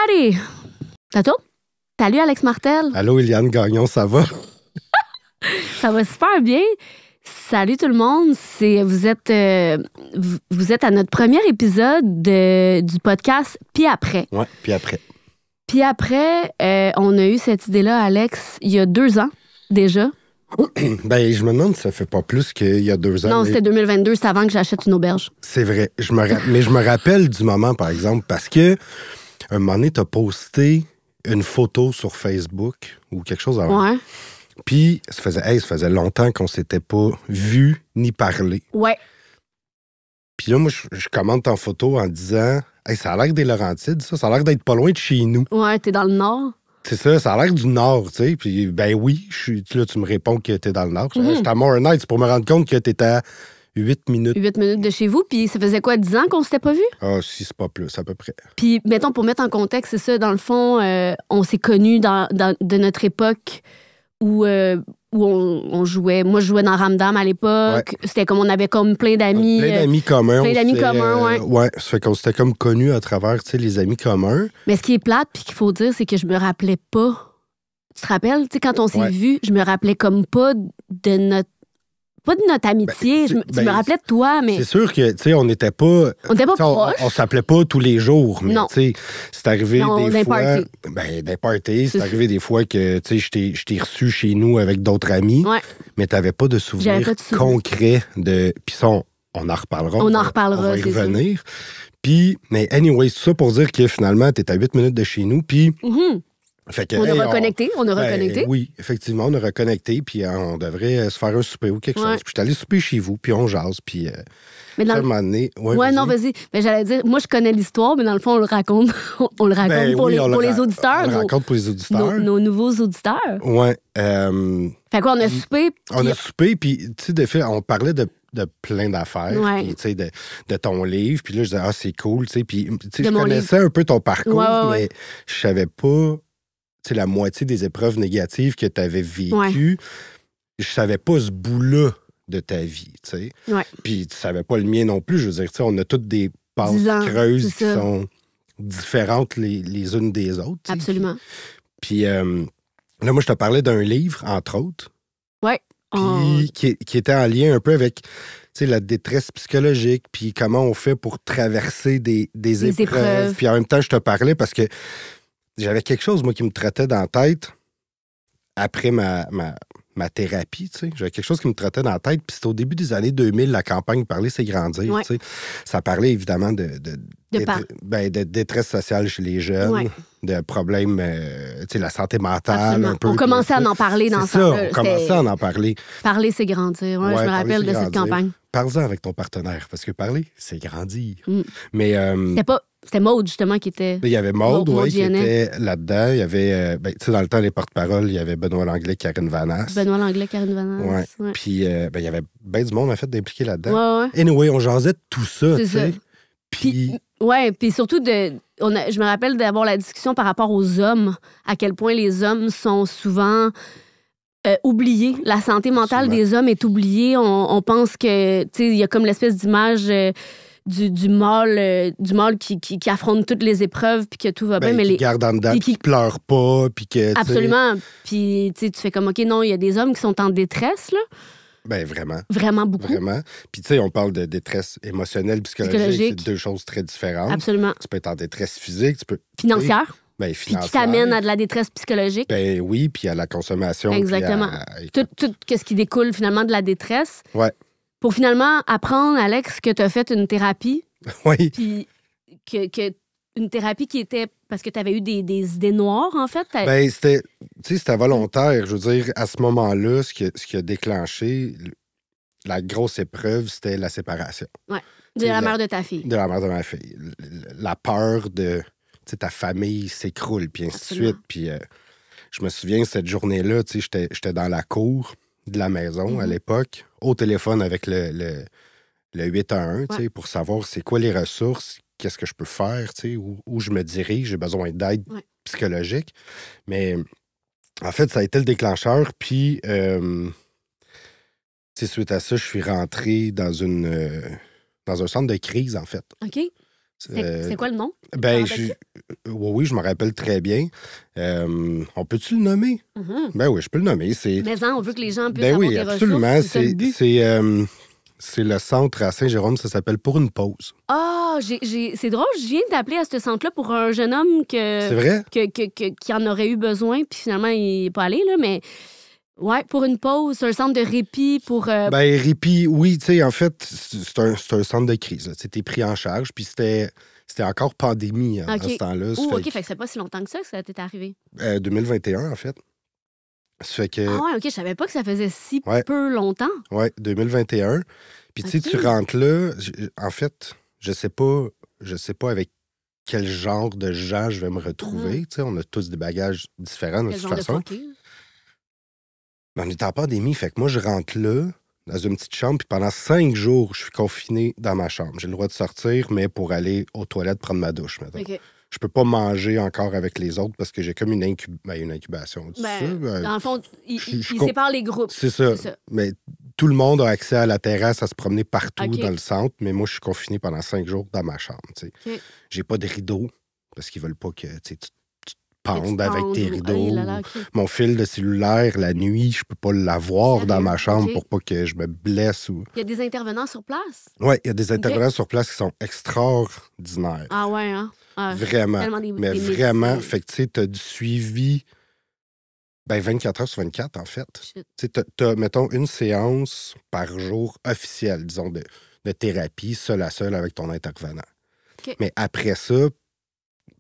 Alrighty! Ça tourne? Salut Alex Martel. Allô, Eliane Gagnon, ça va? Ça va super bien. Salut tout le monde. Vous êtes à notre premier épisode du podcast Puis après. Ouais, puis après. Puis après, on a eu cette idée-là, Alex, il y a 2 ans déjà. Ben, je me demande si ça fait pas plus qu'il y a 2 ans. Non, c'était 2022, c'est avant que j'achète une auberge. C'est vrai. Mais je me rappelle du moment, par exemple, parce que un moment donné, t'as posté une photo sur Facebook ou quelque chose avant. Ouais. Puis, ça faisait longtemps qu'on s'était pas vu ni parlé. Ouais. Puis là, moi, je commente en photo en disant « Hey, ça a l'air des Laurentides, ça. Ça a l'air d'être pas loin de chez nous. » Ouais, t'es dans le nord. C'est ça, ça a l'air du Nord, tu sais. Puis, ben oui, là, tu me réponds que t'es dans le Nord. J'étais à Morin Heights pour me rendre compte que t'étais à 8 minutes. 8 minutes de chez vous, puis ça faisait quoi, 10 ans qu'on s'était pas vu? Ah, si c'est pas plus, à peu près. Puis, mettons, pour mettre en contexte, c'est ça, dans le fond, on s'est connus de notre époque où on jouait. Moi, je jouais dans Ramdam à l'époque. Ouais. C'était comme on avait comme plein d'amis. Plein d'amis communs. plein d'amis communs, ouais. Ouais, ça fait qu'on s'était comme connus à travers, tu sais, les amis communs. Mais ce qui est plate, puis qu'il faut dire, c'est que je me rappelais pas. Tu te rappelles, tu sais, quand on s'est Ouais. vus, je me rappelais comme pas de notre amitié. Je me rappelais de toi, mais C'est sûr que, tu sais, on n'était pas... on était pas tu sais, proches. on s'appelait pas tous les jours, mais Non. tu sais, c'est arrivé Non, des d'un fois... party. Ben, des parties. C'est C'est arrivé des fois que, tu sais, je t'ai reçu chez nous avec d'autres amis, Ouais. mais t'avais pas de J'avais souvenirs pas de souvenirs. concrets de... Puis ça, on en reparlera. On en reparlera, On va y c'est ça. revenir. Puis, mais anyway, c'est ça pour dire que finalement, t'es à 8 minutes de chez nous, puis... Mhm. Fait que, On hey, a reconnecté. On a Ben, reconnecté. oui, effectivement, on a reconnecté, puis on devrait se faire un souper ou quelque Ouais. chose. Puis je suis allé souper chez vous, puis on jase, puis Mais dans à un le- moment donné... Ouais, non, vas-y. Mais j'allais dire, moi, je connais l'histoire, mais dans le fond, on le raconte. On le raconte Ben pour, oui, les, on pour le les auditeurs. On le nos- raconte pour les auditeurs. nos nouveaux auditeurs. Ouais. Fait quoi, on a soupé. On puis- a soupé, puis tu sais, de fait, on parlait de plein d'affaires, Ouais. puis tu sais, de ton livre, puis là, je disais, ah, c'est cool, tu sais, puis tu sais, De je mon connaissais un peu ton parcours, Ouais, ouais, mais je savais pas, tu sais, la moitié des épreuves négatives que tu avais vécues, je savais pas ce bout-là de ta vie, tu sais. Ouais. Puis tu savais pas le mien non plus, je veux dire, tu sais, on a toutes des passes 10 ans, creuses c'est qui ça. sont différentes les unes des autres. tu sais. Absolument. Puis là, moi, je te parlais d'un livre, entre autres, Ouais. puis qui était en lien un peu avec, tu sais, la détresse psychologique, puis comment on fait pour traverser des épreuves. Puis en même temps, je te parlais parce que j'avais quelque chose, moi, qui me trottait dans la tête après ma thérapie, tu sais. J'avais quelque chose qui me trottait dans la tête, puis c'était au début des années 2000, la campagne Parler, c'est grandir, Ouais. tu sais. Ça parlait évidemment de détresse sociale chez les jeunes, Ouais. de problèmes, tu sais, la santé mentale, Absolument. un peu. On commençait à puis en parler dans c'est ça, on commençait à en parler. Parler, c'est grandir. Ouais, je me Parler, rappelle c'est de cette grandir. campagne. Parle-en avec ton partenaire, parce que parler, c'est grandir. Mm. Mais C'était Maude, justement, qui était. il y avait Maude, Maude qui Gionnet. était là-dedans. Il y avait, tu sais, dans le temps, les porte-paroles, il y avait Benoît Langlais, Karine Vanasse. Benoît Langlais, Karine Vanasse. Ouais. Puis, il y avait bien du monde, en fait, d'impliqué là-dedans. Ouais. Anyway, on jasait de tout ça, C'est tu sais. ça. Puis, Puis surtout, je me rappelle d'avoir la discussion par rapport aux hommes, à quel point les hommes sont souvent oubliés. La santé mentale Absolument. des hommes est oubliée. On pense que, tu sais, il y a comme l'espèce d'image du mâle qui affronte toutes les épreuves puis que tout va bien. Mais qui garde en dedans, puis puis qui- qui pleure pas, puis que, tu sais, absolument. Puis, tu sais, tu fais comme, OK, non, il y a des hommes qui sont en détresse, là. ben vraiment. Vraiment beaucoup. Vraiment. Puis, tu sais, on parle de détresse émotionnelle, psychologique. Psychologique. C'est deux choses très différentes. Absolument. Tu peux être en détresse physique, tu peux... Financière. Ben, Puis qui financière. t'amène à de la détresse psychologique. Ben oui, puis à la consommation. puis Exactement. Tout ce qui découle finalement de la détresse. Ouais. Pour finalement apprendre, Alex, que tu as fait une thérapie, Oui. puis une thérapie qui était parce que tu avais eu des idées noires, en fait. Ben, c'était volontaire. Je veux dire, à ce moment-là, ce qui a déclenché la grosse épreuve, c'était la séparation de la mère de ta fille. de la mère de ma fille. La peur de, tu sais, ta famille s'écroule, puis ainsi Absolument. de suite. Puis je me souviens, cette journée-là, tu sais, j'étais dans la cour de la maison à l'époque, au téléphone avec le 811, tu sais, pour savoir c'est quoi les ressources, qu'est-ce que je peux faire, tu sais, où je me dirige, j'ai besoin d'aide psychologique. Mais en fait, ça a été le déclencheur. Puis, suite à ça, je suis rentré dans un centre de crise, en fait. OK. C'est quoi le nom? Ben, oui, je me rappelle très bien. On peut-tu le nommer? Ben oui, je peux le nommer. Mais on veut que les gens puissent ben avoir oui, des absolument. ressources. C'est le centre à Saint-Jérôme, ça s'appelle Pour une pause. Ah, c'est drôle, je viens d'appeler à ce centre-là pour un jeune homme C'est vrai? qui en aurait eu besoin, puis finalement, il n'est pas allé, là, mais... Ouais, pour une pause, c'est un centre de répit pour... Ben, répit, oui, tu sais, en fait, c'est un centre de crise. Tu es pris en charge, puis c'était encore pandémie à ce temps-là. OK, fait que c'est pas si longtemps que ça t'est arrivé. 2021, en fait. Ça fait que... Ah ouais, OK, je savais pas que ça faisait si peu longtemps. Ouais, 2021. Puis tu sais, tu rentres là, en fait, je sais pas avec quel genre de gens je vais me retrouver. Tu sais, on a tous des bagages différents de toute façon. On est en pandémie, fait que moi, je rentre là, dans une petite chambre, puis pendant 5 jours, je suis confiné dans ma chambre. J'ai le droit de sortir, mais pour aller aux toilettes prendre ma douche, maintenant. Okay. Je peux pas manger encore avec les autres parce que j'ai comme une incubation. Dans le fond, ils séparent les groupes. C'est ça. Mais tout le monde a accès à la terrasse, à se promener partout dans le centre, mais moi, je suis confiné pendant 5 jours dans ma chambre. Okay. J'ai pas de rideau parce qu'ils veulent pas que tu pendes avec tes rideaux. Mon fil de cellulaire, la nuit, je peux pas l'avoir dans ma chambre pour pas que je me blesse. Il y a des intervenants sur place? Oui, il y a des intervenants sur place qui sont extraordinaires. Ah ouais, hein? Vraiment. Vraiment. Fait que tu sais, t'as du suivi 24 heures sur 24, en fait. Tu t'as, mettons, une séance par jour officielle, disons, de thérapie, seul à seul avec ton intervenant. Okay. Mais après ça,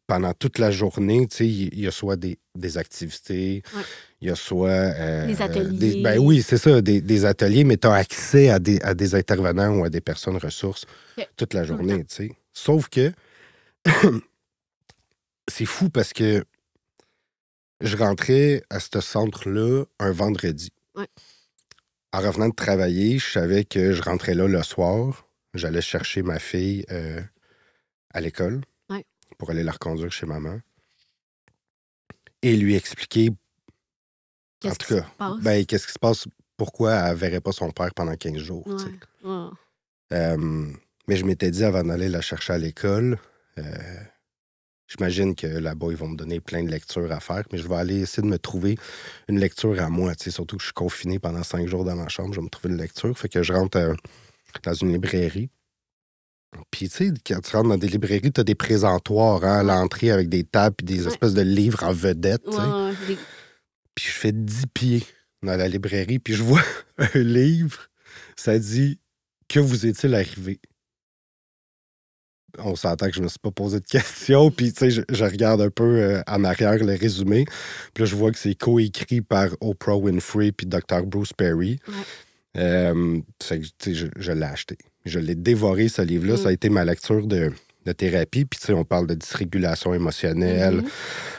pendant toute la journée, tu sais, il y a soit des activités, il y a soit... des ateliers. Oui, c'est ça, des ateliers, mais tu as accès à des intervenants ou à des personnes ressources toute la journée, tu sais. Sauf que c'est fou parce que je rentrais à ce centre-là un vendredi. Ouais. En revenant de travailler, je savais que je rentrais là le soir. J'allais chercher ma fille à l'école pour aller la reconduire chez maman et lui expliquer, qu'est-ce qui se passe, pourquoi elle ne verrait pas son père pendant 15 jours. Mais je m'étais dit, avant d'aller la chercher à l'école, j'imagine que là-bas, ils vont me donner plein de lectures à faire, mais je vais aller essayer de me trouver une lecture à moi. Surtout que je suis confiné pendant 5 jours dans ma chambre, je vais me trouver une lecture. Fait que je rentre dans une librairie. Puis, tu sais, quand tu rentres dans des librairies, tu as des présentoirs à l'entrée avec des tables et des espèces de livres en vedette. Puis, je fais 10 pieds dans la librairie, puis je vois un livre, ça dit « Que vous est-il arrivé? » On s'entend que je me suis pas posé de questions, puis tu sais, je regarde un peu en arrière le résumé, puis là, je vois que c'est coécrit par Oprah Winfrey puis Dr. Bruce Perry. Fait que, tu sais, je l'ai acheté. Je l'ai dévoré, ce livre-là. Ça a été ma lecture de thérapie. Puis, tu sais, on parle de dysrégulation émotionnelle,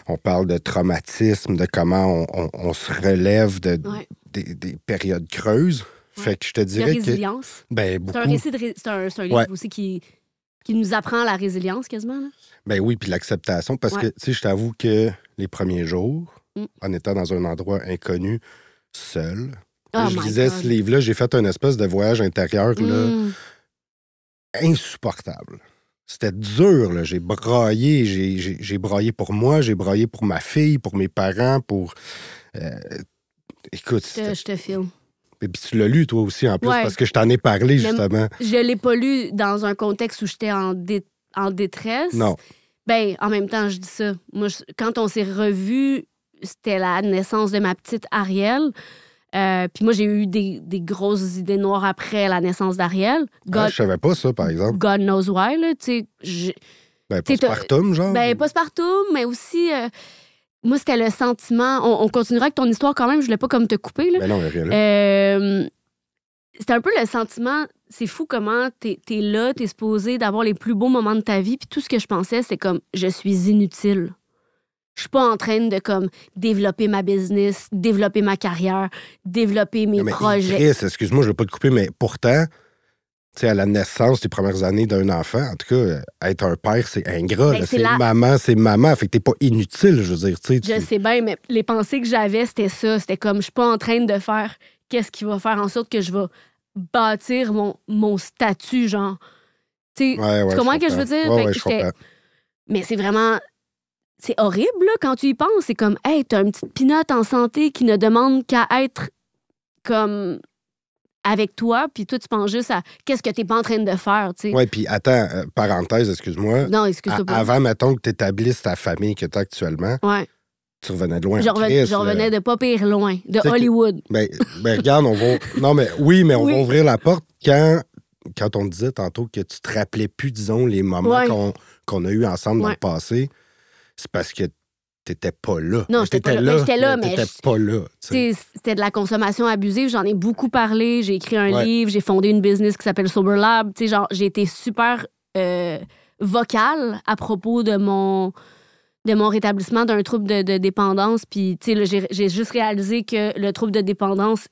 on parle de traumatisme, de comment on se relève des périodes creuses. Fait que je te dirais que... résilience. Beaucoup. C'est un récit c'est un livre aussi qui nous apprend la résilience, quasiment. Là. Ben oui, puis l'acceptation. Parce que, tu sais, je t'avoue que les premiers jours, en étant dans un endroit inconnu, seul... je lisais ce livre-là, j'ai fait un espèce de voyage intérieur là, insupportable. C'était dur, là. J'ai braillé. J'ai braillé pour moi, j'ai braillé pour ma fille, pour mes parents, pour... Écoute... Je te filme. Et puis tu l'as lu, toi aussi, en plus, parce que je t'en ai parlé, justement. Je l'ai pas lu dans un contexte où j'étais en détresse. Non. Ben, en même temps, je dis ça. Moi, quand on s'est revus, c'était la naissance de ma petite Ariel. Puis moi, j'ai eu des grosses idées noires après la naissance d'Ariel. Je savais pas ça, par exemple. God knows why, là. Postpartum, genre? Postpartum, mais aussi... moi, c'était le sentiment... On continuera avec ton histoire quand même. Je voulais pas comme te couper, là. Ben non, il n'y a rien là. C'était un peu le sentiment... C'est fou comment t'es là, t'es supposé d'avoir les plus beaux moments de ta vie. Puis tout ce que je pensais, c'est comme, je suis inutile. Je suis pas en train de comme développer ma business, développer ma carrière, développer mes projets. Excuse-moi, je veux pas te couper, mais pourtant, tu sais, à la naissance, les premières années d'un enfant, en tout cas, être un père, c'est ingrat. Ben, c'est maman. Fait que t'es pas inutile, je veux dire. Je sais bien, mais les pensées que j'avais, c'était ça. C'était comme, je suis pas en train de faire qu'est-ce qui va faire en sorte que je vais bâtir mon statut, genre... Tu comprends ce que je veux dire? Ouais, je comprends. Mais c'est vraiment... C'est horrible, là, quand tu y penses. C'est comme, hey, t'as une petite pinotte en santé qui ne demande qu'à être comme avec toi, puis toi, tu penses juste à qu'est-ce que t'es pas en train de faire, tu sais. Oui, puis attends, parenthèse, excuse-moi. Non, excuse-toi pas. Avant, mettons, que tu établisses ta famille que tu as actuellement, tu revenais de loin. Je revenais de pas pire loin, de Hollywood. Ben, regarde, on va... Non, mais on va ouvrir la porte quand on disait tantôt que tu te rappelais plus, disons, les moments qu'on a eus ensemble dans le passé. C'est parce que t'étais pas là. Non, j'étais là, mais t'étais pas là. C'était de la consommation abusive. J'en ai beaucoup parlé. J'ai écrit un livre. J'ai fondé une business qui s'appelle Sober Lab. J'ai été super vocale à propos de mon rétablissement d'un trouble de dépendance. Puis, j'ai juste réalisé que le trouble de dépendance,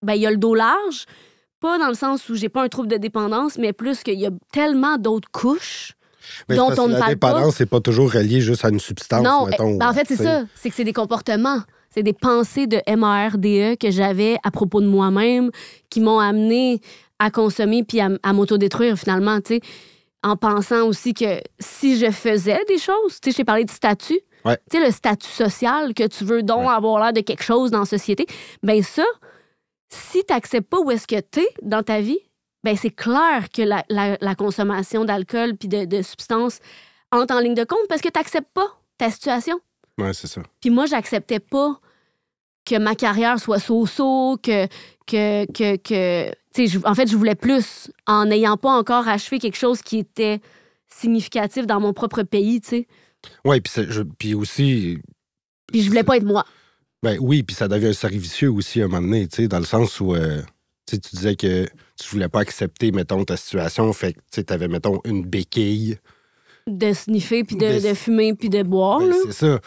il y a le dos large. Pas dans le sens où j'ai pas un trouble de dépendance, mais plus qu'il y a tellement d'autres couches. Mais dont on ne parle pas. La dépendance, c'est pas toujours relié juste à une substance. Non, mettons, en fait, c'est ça. C'est que c'est des comportements. C'est des pensées de MARDE que j'avais à propos de moi-même qui m'ont amené à consommer puis à m'autodétruire, finalement, tu sais. En pensant aussi que si je faisais des choses, tu sais, je t'ai parlé de statut. Tu sais, le statut social que tu veux donc avoir l'air de quelque chose dans la société. Bien, ça, si tu n'acceptes pas où est-ce que tu es dans ta vie, ben c'est clair que la consommation d'alcool puis de substances entre en ligne de compte parce que tu n'acceptes pas ta situation. Oui, c'est ça. Puis moi, j'acceptais pas que ma carrière soit so-so, que en fait, je voulais plus en n'ayant pas encore achevé quelque chose qui était significatif dans mon propre pays, tu sais. Oui, puis aussi... Puis je voulais pas être moi. Ben oui, puis ça devient un cercle vicieux aussi à un moment donné, tu sais, dans le sens où... tu disais que tu voulais pas accepter, mettons, ta situation. Fait que tu avais, mettons, une béquille. De sniffer, puis de fumer, puis de boire. Ben, là. C'est ça.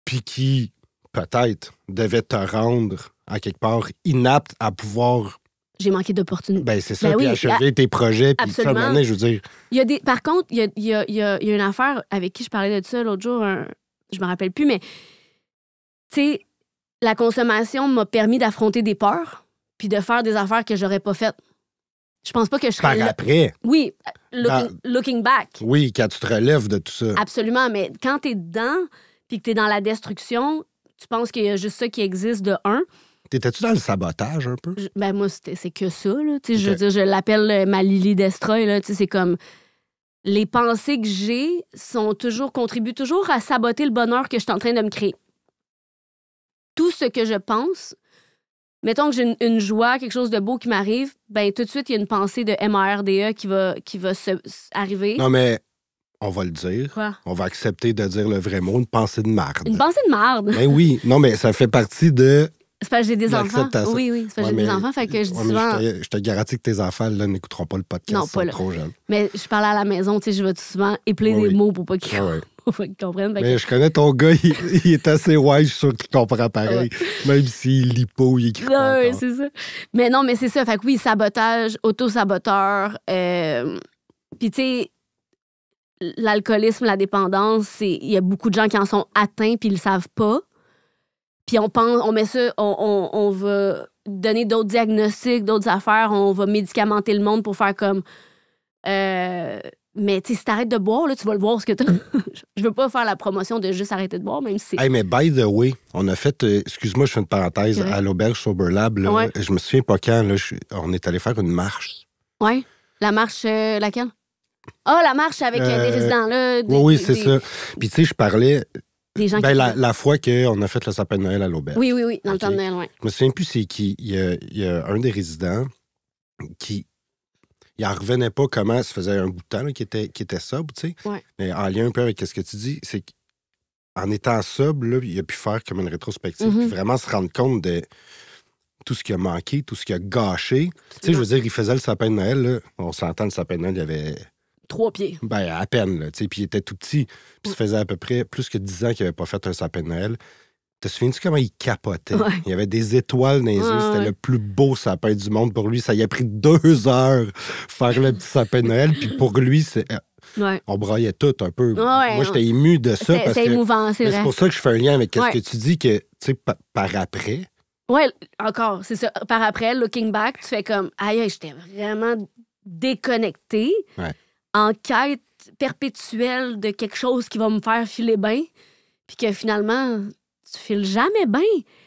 Puis qui, peut-être, devait te rendre, à quelque part, inapte à pouvoir... J'ai manqué d'opportunités. Ben c'est ça, puis achever tes projets. Puis ça, à un moment donné, je veux dire... Par contre, il y a une affaire avec qui je parlais de ça l'autre jour, je me rappelle plus, mais tu sais, la consommation m'a permis d'affronter des peurs puis de faire des affaires que j'aurais pas faites. Je pense pas que je serais Par après. Oui, looking back. Oui, quand tu te relèves de tout ça. Absolument, mais quand t'es dedans puis que t'es dans la destruction, tu penses qu'il y a juste ça qui existe de un. T'étais-tu dans le sabotage un peu? Ben moi, c'est que ça, là. Okay. Je veux dire, je l'appelle ma Lily Destroy, là. C'est comme... Les pensées que j'ai contribuent toujours à saboter le bonheur que je suis en train de me créer. Tout ce que je pense... Mettons que j'ai une joie, quelque chose de beau qui m'arrive, ben tout de suite, il y a une pensée de MARDE qui va arriver. Non, mais on va le dire. Quoi? On va accepter de dire le vrai mot, une pensée de marde. Une pensée de marde? Ben oui. Non, mais ça fait partie de... C'est parce que j'ai des enfants. Oui, c'est parce que j'ai des enfants, fait que je dis souvent... Je te garantis que tes enfants, là, n'écouteront pas le podcast. Non, pas là. Trop jeunes. Mais je parle à la maison, tu sais, je vais souvent épeler des mots pour pas qu'ils comprennent. Mais je connais ton gars, il est assez wise, je suis sûr qu'il comprend pareil. Même s'il lit pas ou il écrit pas. Oui, c'est ça. Mais non, mais c'est ça. Fait que oui, sabotage, auto-saboteur. Puis tu sais, l'alcoolisme, la dépendance, il y a beaucoup de gens qui en sont atteints puis ils le savent pas. Puis on met ça, on va donner d'autres diagnostics, d'autres affaires, on va médicamenter le monde pour faire comme... mais tu sais, si t'arrêtes de boire, là, tu vas le voir ce que t'as. Je veux pas faire la promotion de juste arrêter de boire, même si... Hey, mais by the way, on a fait, excuse-moi, je fais une parenthèse, à l'auberge Sober Lab, là, je me souviens pas quand, là, on est allé faire une marche. Oui, la marche, laquelle? Ah, la marche avec des résidents, là. Oui, c'est ça. Puis tu sais, je parlais... Des gens la fois qu'on a fait le sapin de Noël à l'auberge. Oui, dans le temps de Noël, oui. Je me souviens plus c'est qui. Il y a un des résidents qui... Il n'en revenait pas comment ça faisait un bout de temps là, qui était sobre, tu sais. Ouais. Mais en lien un peu avec ce que tu dis, c'est qu'en étant sobre, là, il a pu faire comme une rétrospective, puis vraiment se rendre compte de tout ce qui a manqué, tout ce qui a gâché. Tu sais, je veux dire, il faisait le sapin de Noël, là. On s'entend, le sapin de Noël, il y avait... 3 pieds. Ben, à peine, là, tu sais. Puis il était tout petit. Puis ça faisait à peu près plus que 10 ans qu'il n'avait pas fait un sapin de Noël. Te souviens-tu comment il capotait? Ouais. Il y avait des étoiles dans les yeux. C'était le plus beau sapin du monde pour lui. Ça y a pris 2 heures faire le petit sapin de Noël. Puis pour lui, on braillait tout un peu. Moi, j'étais ému de ça. C'est émouvant, c'est vrai. C'est pour ça que je fais un lien avec ce que tu dis, que, tu sais, par après... Oui, encore, c'est ça. Par après, looking back, tu fais comme, aïe, j'étais vraiment déconnectée. Ouais. en quête perpétuelle de quelque chose qui va me faire filer bien, puis que finalement, tu files jamais bien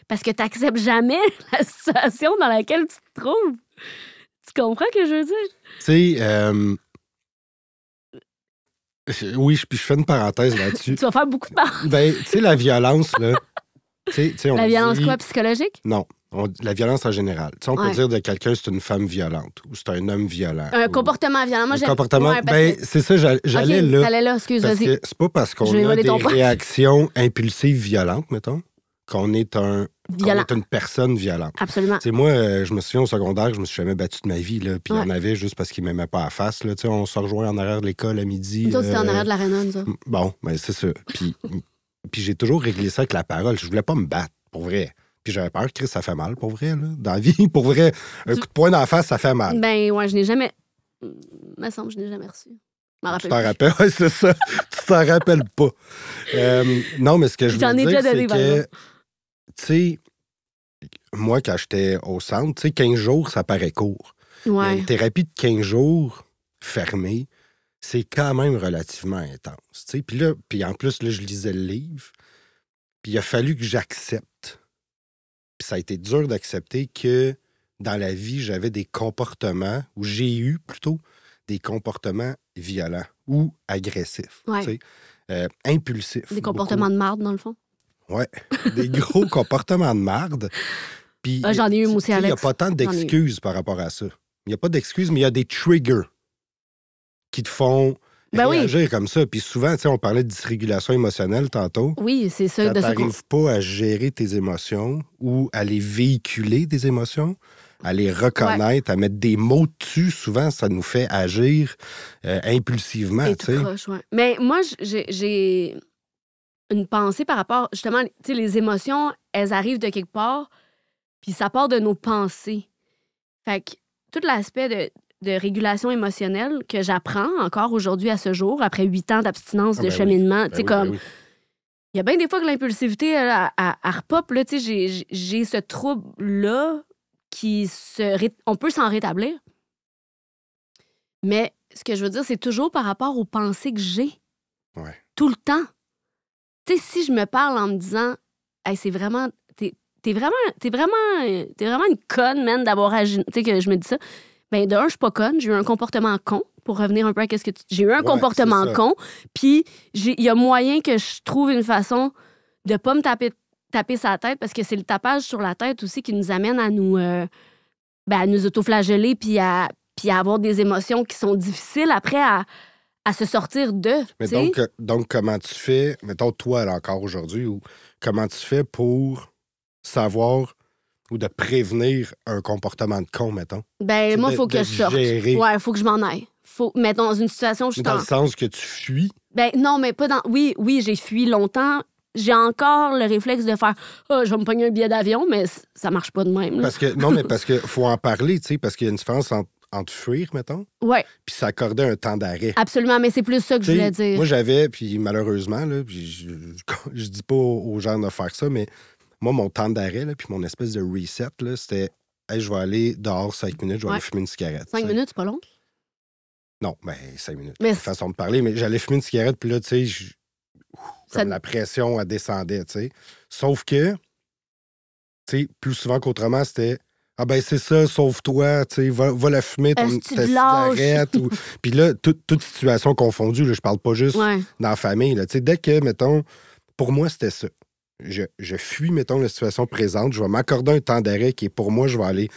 parce que tu n'acceptes jamais la situation dans laquelle tu te trouves. Tu comprends ce que je veux dire? Tu sais, oui, puis je fais une parenthèse là-dessus. Tu vas faire beaucoup de parenthèses. Ben, tu sais, la violence, là. La violence quoi, psychologique? Non. La violence en général. On peut dire de quelqu'un c'est une femme violente ou c'est un homme violent. Un comportement violent. Moi, j'aime... comportement... c'est ça, j'allais là. T'allais là, excuse, vas-y. Parce que c'est pas parce qu'on a des réactions impulsives violentes, mettons, qu'on est une personne violente. Absolument. T'sais, moi, je me souviens au secondaire, je me suis jamais battu de ma vie, là, puis il y en avait juste parce qu'ils m'aimaient pas à face. Là, on se rejoint en arrière de l'école à midi. Nous autres, c'était en arrière de l'aréna, nous autres. Bon, ben c'est ça. Puis j'ai toujours réglé ça avec la parole. Je voulais pas me battre, pour vrai. Puis j'avais peur, Chris, ça fait mal, pour vrai, là. Dans la vie, pour vrai, un coup de poing dans la face, ça fait mal. Ben ouais, je n'ai jamais... me semble que je n'ai jamais reçu. Tu t'en rappelles? Oui, c'est ça. Tu t'en rappelles pas. Non, mais ce que je veux dire, c'est que, tu sais, moi, quand j'étais au centre, tu sais, 15 jours, ça paraît court. Ouais. Une thérapie de 15 jours fermée, c'est quand même relativement intense. Tu sais, puis en plus, là, je lisais le livre, puis il a fallu que j'accepte. Puis ça a été dur d'accepter que dans la vie, j'avais des comportements, ou j'ai eu plutôt des comportements violents ou agressifs, ouais. Impulsifs. Des comportements de marde, dans le fond. Oui, des gros comportements de marde. Puis, j'en ai eu aussi, Alex. Il n'y a pas tant d'excuses par rapport à ça. Il n'y a pas d'excuses, mais il y a des triggers qui te font réagir comme ça. Puis souvent, on parlait de dysrégulation émotionnelle tantôt. Oui, c'est ça. Quand tu n'arrives pas à gérer tes émotions ou à les véhiculer, des émotions, à les reconnaître, à mettre des mots dessus, souvent, ça nous fait agir impulsivement. Et tout croche, ouais. Mais moi, j'ai une pensée par rapport, justement, tu sais, les émotions, elles arrivent de quelque part, puis ça part de nos pensées. Fait que tout l'aspect de régulation émotionnelle que j'apprends encore aujourd'hui à ce jour, après 8 ans d'abstinence, de cheminement, tu sais, comme... Il y a bien des fois que l'impulsivité, elle repop, là, tu sais, j'ai ce trouble-là on peut s'en rétablir. Mais ce que je veux dire, c'est toujours par rapport aux pensées que j'ai. Ouais. Tout le temps. Tu sais, si je me parle en me disant, hey, c'est vraiment... T'es vraiment une conne, man, d'avoir agi. Tu sais, que je me dis ça. Ben, d'un, je suis pas conne. J'ai eu un comportement con. Pour revenir un peu à ce que tu... J'ai eu un comportement con. Puis, il y a moyen que je trouve une façon de pas me taper sa tête, parce que c'est le tapage sur la tête aussi qui nous amène à nous, à nous autoflageller puis à avoir des émotions qui sont difficiles après à se sortir d'eux. Mais donc, comment tu fais, mettons, toi, là, encore aujourd'hui, ou comment tu fais pour savoir ou de prévenir un comportement de con, mettons? Ben, moi, il faut que je sorte. Ouais, il faut que je m'en aille. Mettons, dans une situation où je suis dans le sens que tu fuis? Ben, non, mais pas dans... Oui, j'ai fui longtemps. J'ai encore le réflexe de faire « je vais me pogner un billet d'avion », mais ça marche pas de même. Là. Parce que faut en parler, tu sais, parce qu'il y a une différence entre fuir, mettons, puis s'accorder un temps d'arrêt. Absolument, mais c'est plus ça que je voulais dire. Moi, j'avais, puis malheureusement, là, puis je dis pas aux gens de faire ça, mais moi, mon temps d'arrêt, là, puis mon espèce de reset, là, c'était hey, je vais aller dehors 5 minutes, je vais aller fumer une cigarette. 5 minutes, c'est pas long? Non, ben 5 minutes. C'est une façon de parler, mais j'allais fumer une cigarette, puis là, tu sais, comme la pression, elle descendait, tu sais. Sauf que, tu sais, plus souvent qu'autrement, c'était ah ben c'est ça, sauve-toi, tu sais, va la fumer, ta cigarette. Puis là, toute situation confondue, là, je parle pas juste dans la famille, là, tu sais, dès que, mettons, pour moi, c'était ça. Je fuis, mettons, la situation présente, je vais m'accorder un temps d'arrêt qui est pour moi, je vais aller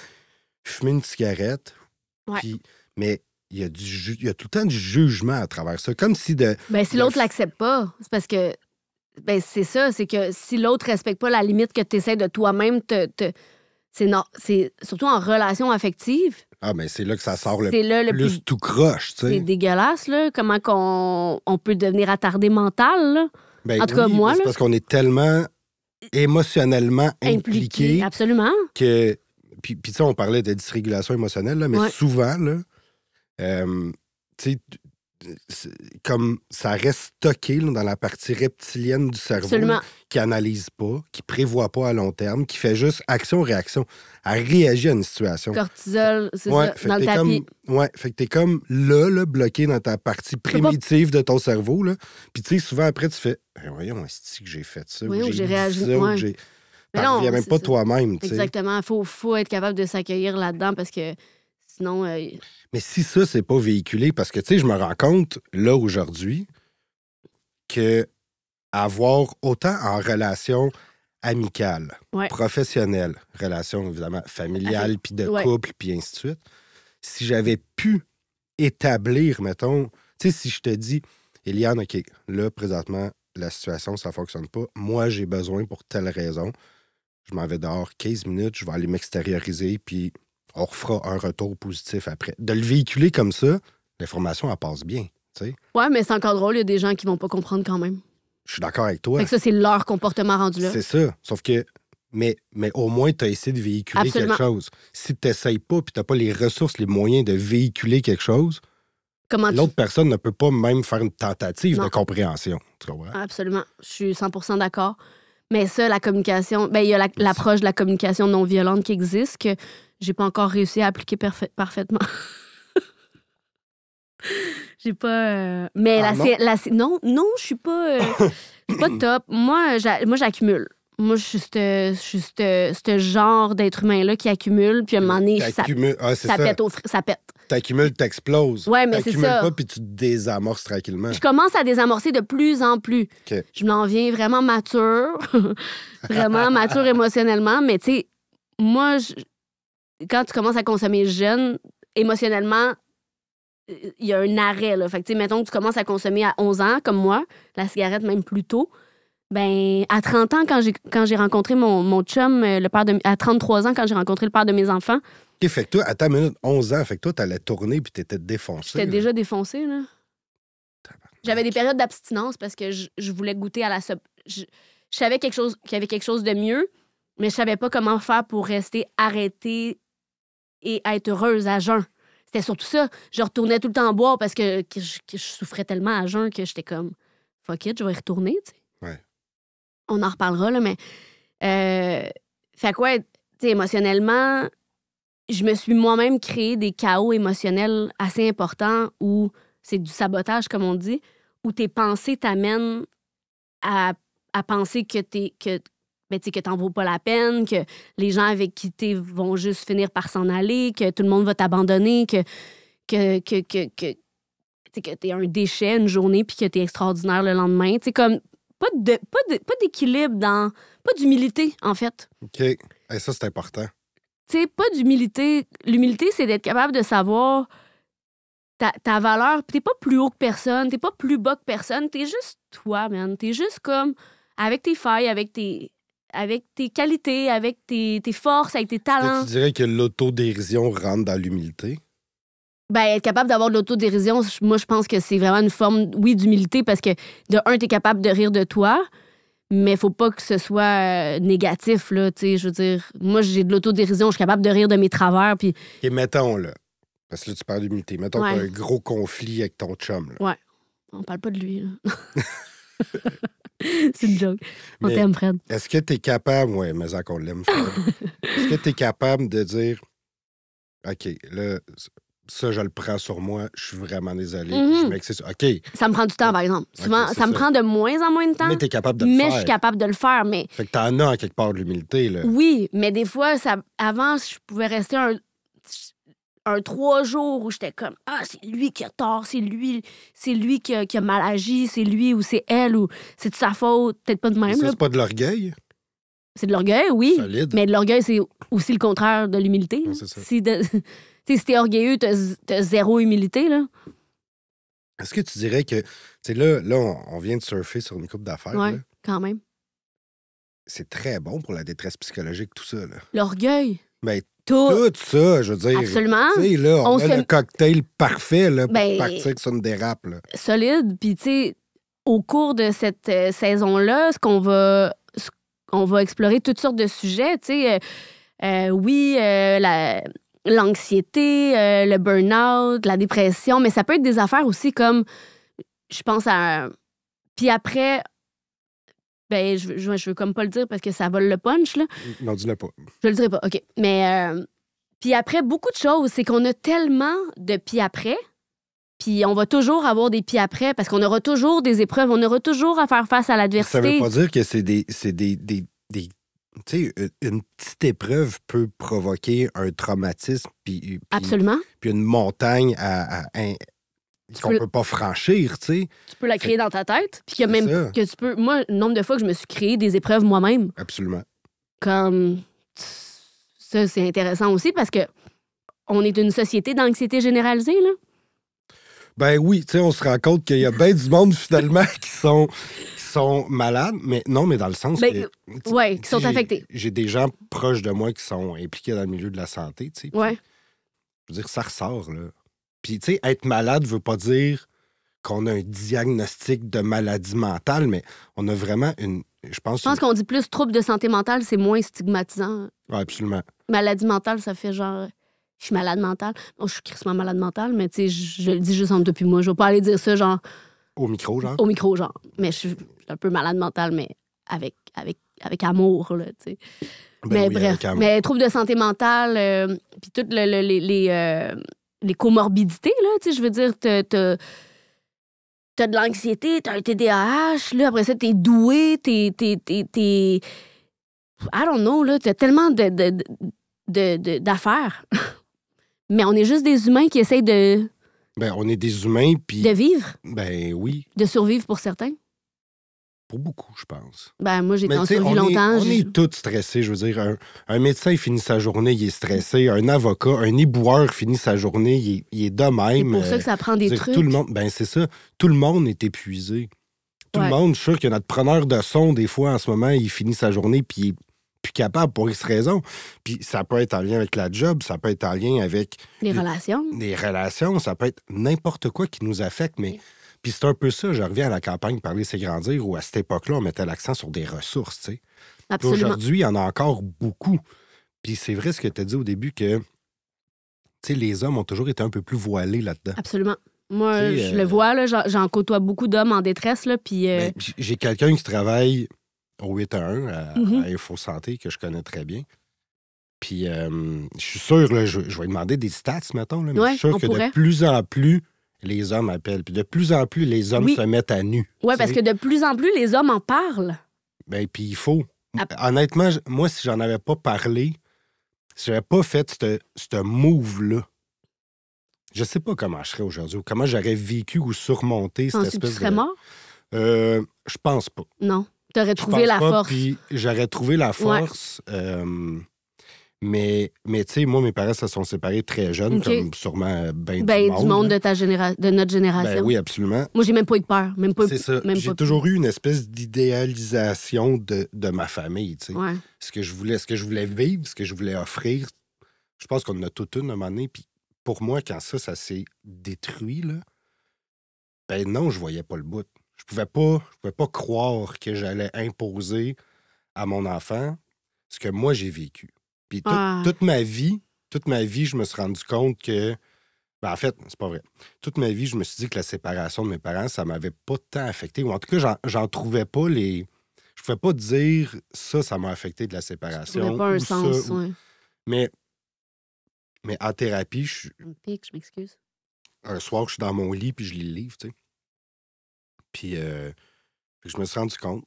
fumer une cigarette. Puis, mais il y a tout le temps du jugement à travers ça. Comme si si l'autre l'accepte pas, c'est parce que ben c'est ça, c'est que si l'autre respecte pas la limite que tu essaies de toi-même c'est surtout en relation affective. Ah, mais c'est là que ça sort le plus tout croche, tu sais. C'est dégueulasse, là, comment on peut devenir attardé mental, là. Ben en tout cas, moi, c'est parce qu'on est tellement émotionnellement impliqué. Absolument. Que, puis tu sais, on parlait de dysrégulation émotionnelle, là, mais souvent, là, tu sais, comme ça reste stocké là, dans la partie reptilienne du cerveau là, qui analyse pas, qui prévoit pas à long terme, qui fait juste action-réaction. Elle réagit à une situation. Cortisol, c'est ça, dans le tapis. Fait que t'es comme là, bloqué dans ta partie primitive de ton cerveau. Là. Puis tu sais, souvent après, tu fais voyons, est-ce que j'ai fait ça? Oui, j'ai réagi. T'en reviens même pas toi-même. Exactement. Il faut être capable de s'accueillir là-dedans parce que sinon... Mais si ça, c'est pas véhiculé, parce que, tu sais, je me rends compte, là, aujourd'hui, que avoir autant en relation amicale, professionnelle, relation, évidemment, familiale, puis de couple, puis ainsi de suite, si j'avais pu établir, mettons, tu sais, si je te dis, Éliane, OK, là, présentement, la situation, ça fonctionne pas. Moi, j'ai besoin pour telle raison. Je m'en vais dehors 15 minutes, je vais aller m'extérioriser, puis on refera un retour positif après. De le véhiculer comme ça, l'information, elle passe bien. T'sais. Ouais, mais c'est encore drôle, il y a des gens qui vont pas comprendre quand même. Je suis d'accord avec toi. Fait que ça, c'est leur comportement rendu là. C'est ça. Sauf que, mais au moins, tu as essayé de véhiculer quelque chose. Si tu n'essayes pas puis tu n'as pas les ressources, les moyens de véhiculer quelque chose, l'autre personne ne peut pas même faire une tentative de compréhension. Tu comprends? Absolument. Je suis 100% d'accord. Mais ça, la communication, il y a l'approche de la communication non violente qui existe que j'ai pas encore réussi à appliquer parfaitement. J'ai pas... Mais non, je suis pas top. Moi, j'accumule. Moi, je suis ce genre d'être humain-là qui accumule, puis à un moment donné, ça pète. T'accumules, t'exploses. Ouais, mais c'est ça. T'accumules pas, puis tu te désamorces tranquillement. Je commence à désamorcer de plus en plus. Okay. Je m'en viens vraiment mature. Vraiment mature émotionnellement. Mais tu sais, moi, quand tu commences à consommer jeune, émotionnellement, il y a un arrêt. Là. Fait que, tu sais, mettons que tu commences à consommer à 11 ans, comme moi, la cigarette même plus tôt. Ben, à 30 ans, quand j'ai rencontré mon chum, à 33 ans, quand j'ai rencontré le père de mes enfants. OK, fait que toi, à ta minute, 11 ans, fait que toi, t'allais tourner puis t'étais défoncé. J'étais déjà défoncé, là. J'avais des périodes d'abstinence parce que je voulais goûter à la... Je savais qu'il y avait quelque chose de mieux, mais je savais pas comment faire pour rester arrêtée et être heureuse à jeun. C'était surtout ça. Je retournais tout le temps boire parce que je souffrais tellement à jeun que j'étais comme fuck it, je vais y retourner, tu sais. Ouais. On en reparlera, là, mais... fait quoi, tu sais, émotionnellement, je me suis moi-même créé des chaos émotionnels assez importants où c'est du sabotage, comme on dit, où tes pensées t'amènent à penser que t'en vaux pas la peine, que les gens avec qui t'es vont juste finir par s'en aller, que tout le monde va t'abandonner, que t'es un déchet une journée puis que t'es extraordinaire le lendemain. Tu sais, comme... Pas d'équilibre pas d'humilité, en fait. OK. Et ça, c'est important. Tu sais, pas d'humilité. L'humilité, c'est d'être capable de savoir ta valeur. T'es pas plus haut que personne, t'es pas plus bas que personne. T'es juste toi, man. T'es juste comme avec tes failles, avec tes qualités, avec tes forces, avec tes talents. Tu dirais que l'autodérision rentre dans l'humilité? Ben, être capable d'avoir de l'autodérision, moi, je pense que c'est vraiment une forme, oui, d'humilité, parce que, de un, t'es capable de rire de toi, mais faut pas que ce soit négatif, là, tu sais, je veux dire. Moi, j'ai de l'autodérision, je suis capable de rire de mes travers, puis... Et mettons, là, parce que là, tu parles d'humilité, mettons que t'as un gros conflit avec ton chum, là. Ouais. On parle pas de lui, là. C'est une joke. On t'aime, Fred. Est-ce que t'es capable... Ouais, mais ça qu'on l'aime, Fred. Est-ce que t'es capable de dire... OK, là... Ça, je le prends sur moi. Je suis vraiment désolé. Je m'excuse. OK. Ça me prend du temps, par exemple. Souvent, ça me prend de moins en moins de temps. Mais t'es capable de le faire. Mais je suis capable de le faire. Mais... Fait que t'en as en quelque part de l'humilité, là. Oui, mais des fois, avant, je pouvais rester un 3 jours où j'étais comme « Ah, c'est lui qui a tort, c'est lui qui a mal agi, c'est lui ou c'est elle ou c'est de sa faute. » Peut-être pas de même. Ça, c'est pas de l'orgueil? C'est de l'orgueil, oui. Solide. Mais de l'orgueil, c'est aussi le contraire de l'humilité. Ouais, c'est ça. Si t'es orgueilleux, t'as zéro humilité, là. Est-ce que tu dirais que... Tu sais, là on vient de surfer sur une couple d'affaires. Oui, là. quand même. C'est très bon pour la détresse psychologique, tout ça, là. L'orgueil. Ben, tout ça, je veux dire. Absolument. Tu sais, là, on a le cocktail parfait, là, pour partir que ça me dérape, là. Solide. Puis, tu sais, au cours de cette saison-là, on va explorer toutes sortes de sujets, tu sais. Oui, l'anxiété, le burn-out, la dépression, mais ça peut être des affaires aussi comme, je pense à... Puis après, ben je veux comme pas le dire parce que ça vole le punch, là. Non, dis-le pas. Je le dirai pas, OK. Mais puis après, beaucoup de choses, c'est qu'on a tellement de puis après, puis on va toujours avoir des puis après parce qu'on aura toujours des épreuves, on aura toujours à faire face à l'adversité. Ça veut pas dire que c'est des tu sais, une petite épreuve peut provoquer un traumatisme puis Absolument. Puis une montagne qu'on peut pas franchir, tu sais. Tu peux la créer dans ta tête, puis que même que tu peux... Moi, le nombre de fois que je me suis créé des épreuves moi-même. Absolument. Comme... Ça, c'est intéressant aussi parce que on est une société d'anxiété généralisée, là. Ben oui, tu sais, on se rend compte qu'il y a bien du monde, finalement, qui sont malades, mais non, mais dans le sens que... Oui, qui sont affectés. J'ai des gens proches de moi qui sont impliqués dans le milieu de la santé, tu sais. Oui. Je veux dire, ça ressort, là. Puis, tu sais, être malade veut pas dire qu'on a un diagnostic de maladie mentale, mais on a vraiment une... Je pense qu'on dit plus trouble de santé mentale, c'est moins stigmatisant. Oui, absolument. Maladie mentale, ça fait genre... Je suis malade mentale. Bon, je suis crissement malade mentale, mais tu sais, je le dis juste entre toi puis moi. Je vais pas aller dire ça, genre... Au micro, genre? Au micro, genre. Mais je suis un peu malade mentale, mais avec amour, là, tu sais. Ben mais oui, bref, mais trouble de santé mentale, puis toutes les comorbidités, là, tu sais, je veux dire, t'as de l'anxiété, t'as un TDAH, là, après ça, t'es doué, t'es... I don't know, là, t'as tellement d'affaires. Mais on est juste des humains qui essayent de... Ben, on est des humains, puis... De vivre. Ben oui. De survivre pour certains. Pour beaucoup, je pense. Ben, moi, j'ai survécu longtemps. On est tous stressés, je veux dire. Un médecin, il finit sa journée, il est stressé. Un avocat, un éboueur finit sa journée, il est de même. C'est pour ça que ça prend des trucs. Tout le monde, ben c'est ça. Tout le monde est épuisé. Tout le monde, je suis sûr que notre preneur de son, des fois, en ce moment, il finit sa journée, puis il est plus capable pour X raison. Puis ça peut être en lien avec la job, ça peut être en lien avec... Les relations. Les relations, ça peut être n'importe quoi qui nous affecte, mais... Puis c'est un peu ça, je reviens à la campagne Parler, c'est grandir, où à cette époque-là, on mettait l'accent sur des ressources, tu sais. Absolument. Aujourd'hui, il y en a encore beaucoup. Puis c'est vrai ce que tu as dit au début que, tu sais, les hommes ont toujours été un peu plus voilés là-dedans. Absolument. Moi, je le vois, là, j'en côtoie beaucoup d'hommes en détresse, là, puis... J'ai quelqu'un qui travaille au 8-1 à Info Santé, que je connais très bien. Puis je suis sûr, là, je vais demander des stats, mettons, là, mais je suis sûr que de plus en plus... les hommes appellent. Puis de plus en plus, les hommes se mettent à nu. Oui, parce que de plus en plus, les hommes en parlent. Bien, puis il faut. Honnêtement, moi, si j'en avais pas parlé, si j'avais pas fait ce move-là, je sais pas comment je serais aujourd'hui, ou comment j'aurais vécu ou surmonté cette espèce de... Tu serais mort? Je pense pas. Non. Tu aurais trouvé la force. Puis j'aurais trouvé la force. Mais tu sais, moi, mes parents se sont séparés très jeunes, comme sûrement du monde. De notre génération. Ben oui, absolument. Moi, j'ai même pas eu de peur. C'est ça. J'ai toujours eu une espèce d'idéalisation de ma famille, tu sais. Ouais. Ce que je voulais vivre, ce que je voulais offrir. Je pense qu'on en a toute une à un moment donné. Puis pour moi, quand ça s'est détruit, là, ben non, je voyais pas le bout. Je pouvais pas croire que j'allais imposer à mon enfant ce que moi, j'ai vécu. Puis toute ma vie, je me suis rendu compte que... Ben en fait, c'est pas vrai. Toute ma vie, je me suis dit que la séparation de mes parents, ça m'avait pas tant affecté. Ou en tout cas, j'en trouvais pas les... Je pouvais pas dire ça m'a affecté de la séparation. Ça n'a pas un sens, oui. Mais en thérapie, je m'excuse. Un soir, je suis dans mon lit puis je lis le livre, tu sais. Puis je me suis rendu compte,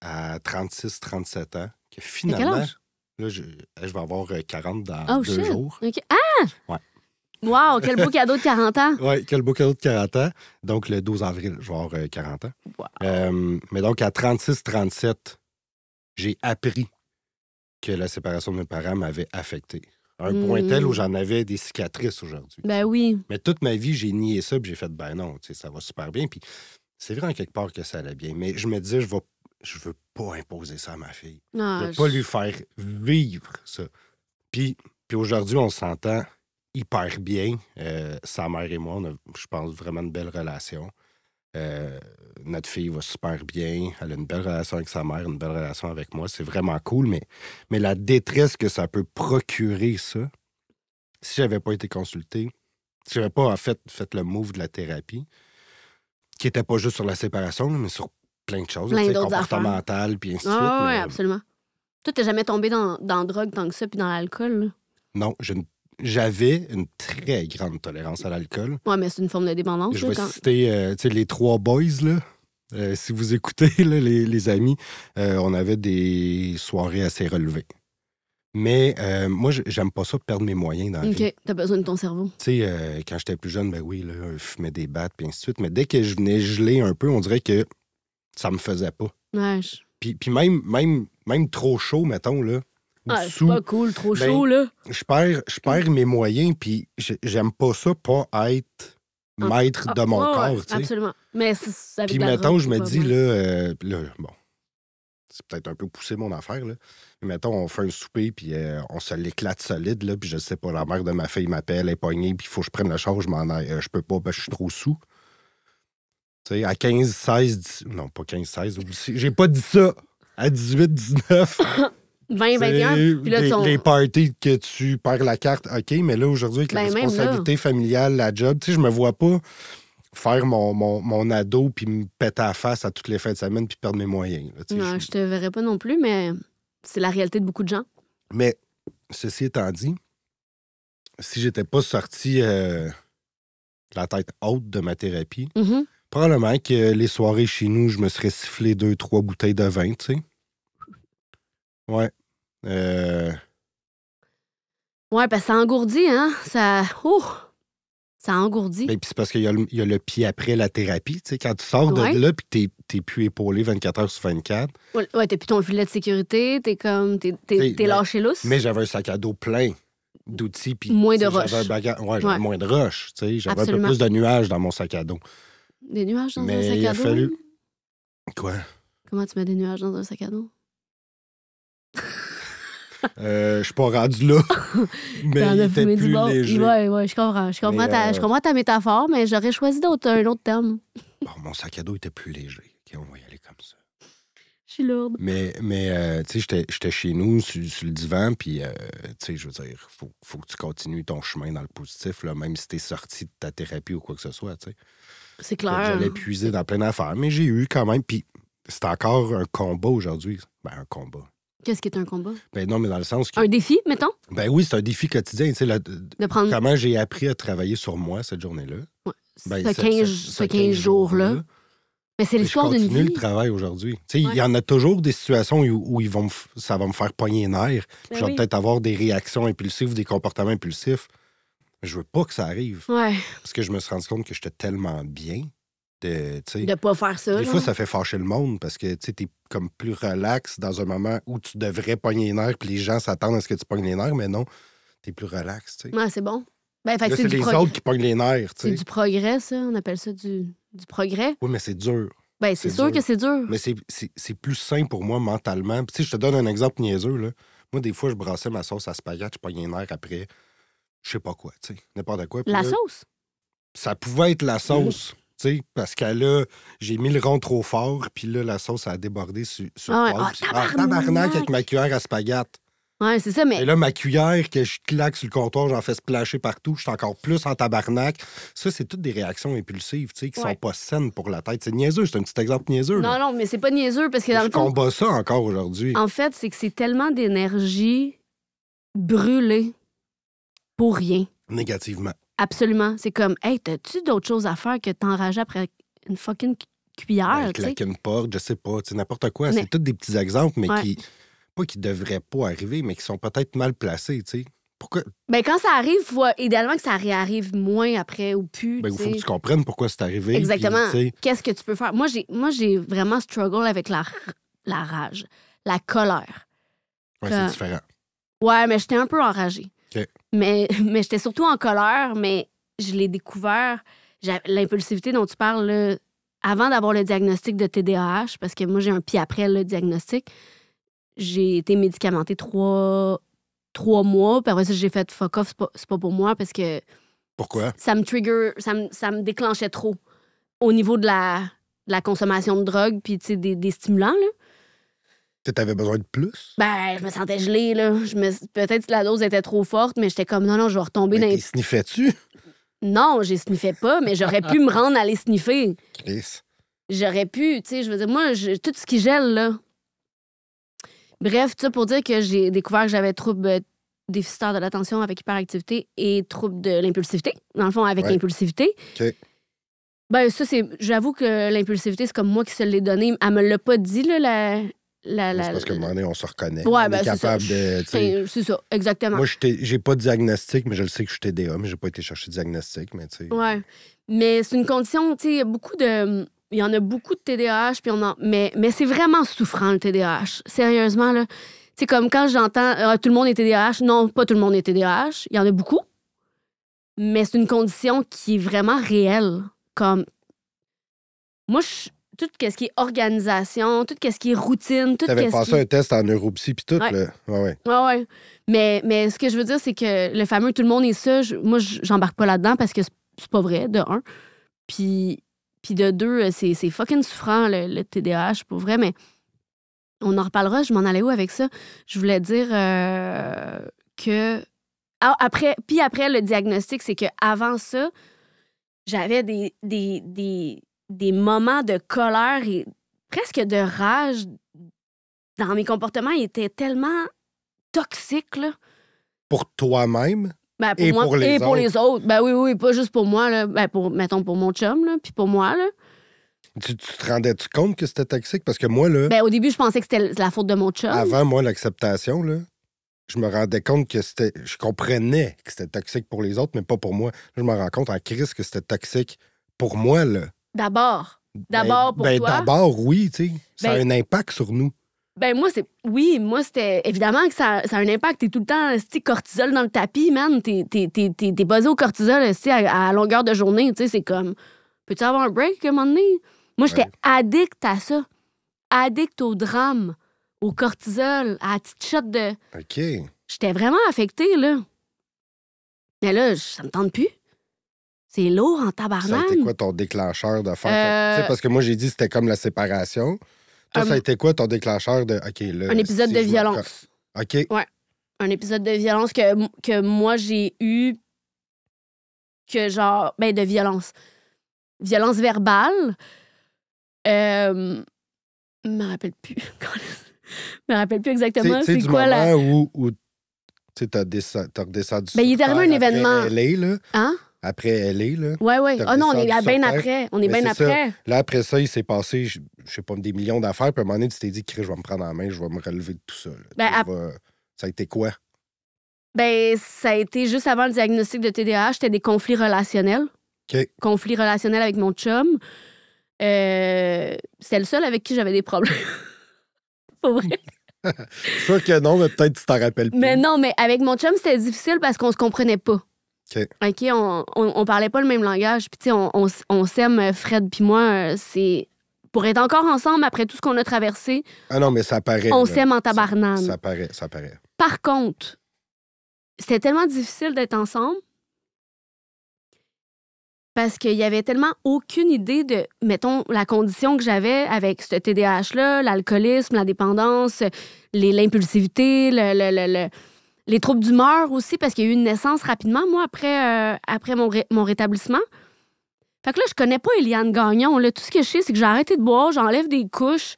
à 36-37 ans, que finalement... À quel âge? Là, je vais avoir 40 dans 2 jours. Okay. Ah! Ouais. Wow, quel beau cadeau de 40 ans. Oui, quel beau cadeau de 40 ans. Donc, le 12 avril, je vais avoir 40 ans. Wow. Mais donc, à 36-37, j'ai appris que la séparation de mes parents m'avait affecté. À un point tel où j'en avais des cicatrices aujourd'hui. Ben oui. Mais toute ma vie, j'ai nié ça, puis j'ai fait, ben non, tu sais, ça va super bien. Puis c'est vrai en quelque part que ça allait bien. Mais je me disais, je veux pas imposer ça à ma fille. Je veux pas lui faire vivre ça. Puis aujourd'hui, on s'entend hyper bien. Sa mère et moi, on a, je pense, vraiment une belle relation. Notre fille va super bien. Elle a une belle relation avec sa mère, une belle relation avec moi. C'est vraiment cool, mais la détresse que ça peut procurer, ça, si j'avais pas été consulté, si j'avais pas, en fait le move de la thérapie, qui était pas juste sur la séparation, mais sur plein de choses, comportementales, puis ainsi de suite. Oui, absolument. Toi, t'es jamais tombé dans la drogue tant que ça, puis dans l'alcool, là? Non, j'avais une très grande tolérance à l'alcool. Oui, mais c'est une forme de dépendance. Je vais citer les 3 boys, là. Si vous écoutez, là, les amis, on avait des soirées assez relevées. Mais moi, j'aime pas ça perdre mes moyens dans la vie. OK, t'as besoin de ton cerveau. Tu sais, quand j'étais plus jeune, ben oui, là, je fumais des battes, puis ainsi de suite. Mais dès que je venais geler un peu, on dirait que ça me faisait pas. Ouais. Puis même trop chaud, mettons, là. C'est pas cool, trop chaud, là. Je perds mes moyens, puis j'aime pas ça, pas être maître de mon corps, tu sais. Absolument. Mais ça puis, mettons, je me dis, là, bon, c'est peut-être un peu poussé mon affaire, là. Mais mettons, on fait un souper, puis on se l'éclate solide, là, puis je sais pas, la mère de ma fille m'appelle, elle est poignée, puis il faut que je prenne le char, je m'en aille. Je peux pas, parce que je suis trop sous. Tu sais, à 15, 16, 10... Non, pas 15, 16, j'ai pas dit ça. À 18, 19... 20, 21, puis là, les parties que tu perds la carte, OK, mais là, aujourd'hui, avec la responsabilité familiale, la job, tu sais, je me vois pas faire mon ado puis me péter à la face à toutes les fins de semaine puis perdre mes moyens. Là, non, je te verrais pas non plus, mais c'est la réalité de beaucoup de gens. Mais, ceci étant dit, si j'étais pas sorti la tête haute de ma thérapie, probablement que les soirées chez nous, je me serais sifflé 2-3 bouteilles de vin, tu sais. Ouais. Ouais, parce que ça engourdit, hein? Ça engourdit. Mais puis c'est parce qu'il y a le pied après la thérapie. Tu sais, quand tu sors de là puis t'es plus épaulé 24 heures sur 24. Ouais, t'as plus ton filet de sécurité, t'es lâché lousse. Mais j'avais un sac à dos plein d'outils. Puis moins de roches. J'avais moins de roches. Tu sais, j'avais un peu plus de nuages dans mon sac à dos. Des nuages dans un sac à dos? Mais il a fallu... Quoi? Comment tu mets des nuages dans un sac à dos? Je suis pas rendu là. Mais il était plus léger. Ouais, je comprends. Je comprends ta métaphore, mais j'aurais choisi un autre terme. Bon, mon sac à dos était plus léger. OK, on va y aller comme ça. Je suis lourde. Mais tu sais, j'étais chez nous, sur le divan, puis, tu sais, je veux dire, faut que tu continues ton chemin dans le positif, là, même si t'es sorti de ta thérapie ou quoi que ce soit, tu sais. C'est clair. J'allais puiser dans plein d'affaires, mais j'ai eu quand même, puis c'est encore un combat aujourd'hui. Ben, un combat. Qu'est-ce qui est un combat? Ben non, mais dans le sens que... Un défi, mettons? Ben oui, c'est un défi quotidien. Tu sais, de prendre... Comment j'ai appris à travailler sur moi cette journée-là. Ouais. Ce 15 jours-là. Mais c'est l'histoire d'une vie. Je continue le travail aujourd'hui. Tu sais, il y en a toujours des situations où ça va me faire pogner les nerfs. Ben je vais peut-être avoir des réactions impulsives ou des comportements impulsifs. Je veux pas que ça arrive. Ouais. Parce que je me suis rendu compte que j'étais tellement bien de pas faire ça. Des fois, ça fait fâcher le monde parce que tu es comme plus relax dans un moment où tu devrais pogner les nerfs puis les gens s'attendent à ce que tu pognes les nerfs, mais non, tu es plus relax. T'sais. Ouais, c'est bon. Ben, là, c'est les autres qui pognent les nerfs. C'est du progrès, ça. On appelle ça du progrès. Oui, mais c'est dur. Ben, c'est sûr que c'est dur. Mais c'est plus sain pour moi mentalement. Puis, je te donne un exemple niaiseux. Là. Moi, des fois, je brassais ma sauce à spaghetti, je pognais les nerfs après, je sais pas quoi, n'importe quoi. La sauce? Ça pouvait être la sauce. Parce que là, j'ai mis le rond trop fort, puis là, la sauce a débordé sur le poêle. Tabarnak avec ma cuillère à spaghetti. Ouais, c'est ça, mais... Et là, ma cuillère que je claque sur le comptoir, j'en fais splasher partout, je suis encore plus en tabarnak. Ça, c'est toutes des réactions impulsives, qui sont pas saines pour la tête. C'est niaiseux, c'est un petit exemple niaiseux. Non, non, mais c'est pas niaiseux, parce que dans le fond... Je combats ça encore aujourd'hui. En fait, c'est que c'est tellement d'énergie brûlée pour rien. Négativement. Absolument. C'est comme, hey, t'as-tu d'autres choses à faire que t'enrager après une fucking cuillère? Claquer une porte, je sais pas, n'importe quoi. Mais... C'est tous des petits exemples, mais qui devraient pas arriver, mais qui sont peut-être mal placés, tu sais. Pourquoi? Ben, quand ça arrive, il faut idéalement que ça réarrive moins après ou plus. Ben, il faut que tu comprennes pourquoi c'est arrivé. Exactement. Puis, qu'est-ce que tu peux faire? Moi, j'ai vraiment struggle avec la rage, la colère. Ouais, c'est différent. Ouais, mais j'étais un peu enragée. Okay. Mais j'étais surtout en colère, mais je l'ai découvert. L'impulsivité dont tu parles, là, avant d'avoir le diagnostic de TDAH, parce que moi, j'ai un pied après le diagnostic, j'ai été médicamentée 3 mois, puis après ça, j'ai fait fuck off, c'est pas pour moi, parce que... Pourquoi? Ça me trigger, ça me déclenchait trop au niveau de la consommation de drogue, puis des stimulants, là. Tu avais besoin de plus? Ben, je me sentais gelée, là. Peut-être que la dose était trop forte, mais j'étais comme, non, je vais retomber dans les... Sniffais-tu? Non, j'ai sniffais pas, mais j'aurais pu me rendre à les sniffer. Chris. J'aurais pu, tu sais, je veux dire, moi, tout ce qui gèle, là. Bref, tout ça pour dire que j'ai découvert que j'avais trouble déficitaire de l'attention avec hyperactivité et trouble de l'impulsivité, dans le fond, avec l'impulsivité. OK. Ben, ça, j'avoue que l'impulsivité, c'est comme moi qui se l'ai donné. Elle me l'a pas dit, là, c'est parce qu'à un moment donné, on se reconnaît. Ouais, on est capable de... C'est ça, exactement. Moi, j'ai pas de diagnostic, mais je le sais que je suis TDA, mais j'ai pas été chercher de diagnostic, mais tu sais... Ouais. Mais c'est une condition, tu sais, il y en a beaucoup de TDAH, puis mais c'est vraiment souffrant, le TDAH. Sérieusement, là. C'est comme quand j'entends tout le monde est TDAH. Non, pas tout le monde est TDAH. Il y en a beaucoup. Mais c'est une condition qui est vraiment réelle. Comme, moi, tout ce qui est organisation, tout ce qui est routine, tout T'avais passé un test en neuropsy puis tout, là. Ouais. Mais ce que je veux dire, c'est que le fameux tout le monde est ça, moi, j'embarque pas là-dedans parce que c'est pas vrai, de un. Puis de deux, c'est fucking souffrant, le TDAH, pour vrai, mais on en reparlera. Je m'en allais où avec ça? Je voulais dire que... après le diagnostic, c'est qu'avant ça, j'avais des moments de colère et presque de rage dans mes comportements. Ils étaient tellement toxiques, là. Pour toi-même? Ben, pour moi, pour les autres. Ben oui, pas juste pour moi, là. Ben, mettons, pour mon chum, là, puis pour moi, là. Tu te rendais-tu compte que c'était toxique? Parce que moi, là... Ben, au début, je pensais que c'était la faute de mon chum. Avant, moi, l'acceptation, là, je me rendais compte que c'était... Je comprenais que c'était toxique pour les autres, mais pas pour moi. Là, je me rends compte en crise que c'était toxique pour moi, là. D'abord pour toi. D'abord, oui, tu sais. Ça a un impact sur nous. Ben moi, c'était... Évidemment que ça a un impact. T'es tout le temps, cortisol dans le tapis, man. T'es buzzé au cortisol, à longueur de journée. Tu sais, c'est comme... Peux-tu avoir un break à un moment donné? Moi, j'étais addict à ça. Addict au drame, au cortisol, à la petite shot de... OK. J'étais vraiment affectée, là. Mais là, ça me tente plus. C'est lourd en tabarnak. Ça a été quoi ton déclencheur de faire? Tu sais, parce que moi, j'ai dit que c'était comme la séparation. Toi, ça a été quoi ton déclencheur de... OK, là... Un épisode de violence. OK. Ouais. Un épisode de violence que moi, j'ai eu... Que genre... Ben, de violence. Violence verbale. Je me rappelle plus. Je me rappelle plus exactement c'est quoi la... où tu as redescendu. Ben, il est arrivé un événement. LA, là. Hein? Après LA, là. Ouais. Ah non, on est bien après. On est bien après. Ça. Là, après ça, il s'est passé, je sais pas, des millions d'affaires. Puis à un moment donné, tu t'es dit, je vais me prendre en main, je vais me relever de tout ça. Ça a été quoi? Ben, ça a été juste avant le diagnostic de TDAH. C'était des conflits relationnels. OK. Conflits relationnels avec mon chum. C'était le seul avec qui j'avais des problèmes. Pas vrai? Je sûr que non, mais peut-être que tu t'en rappelles plus. Mais non, mais avec mon chum, c'était difficile parce qu'on se comprenait pas. OK, on parlait pas le même langage. Puis, tu sais, on s'aime, Fred puis moi, c'est... Pour être encore ensemble après tout ce qu'on a traversé... Ah non, mais ça paraît. On s'aime en tabarnane. Ça paraît. Par contre, c'était tellement difficile d'être ensemble parce qu'il y avait tellement aucune idée de, mettons, la condition que j'avais avec ce TDAH-là, l'alcoolisme, la dépendance, l'impulsivité, les troubles d'humeur aussi, parce qu'il y a eu une naissance rapidement, moi, après mon rétablissement. Fait que là, je connais pas Éliane Gagnon. Là. Tout ce que je sais, c'est que j'ai arrêté de boire, j'enlève des couches.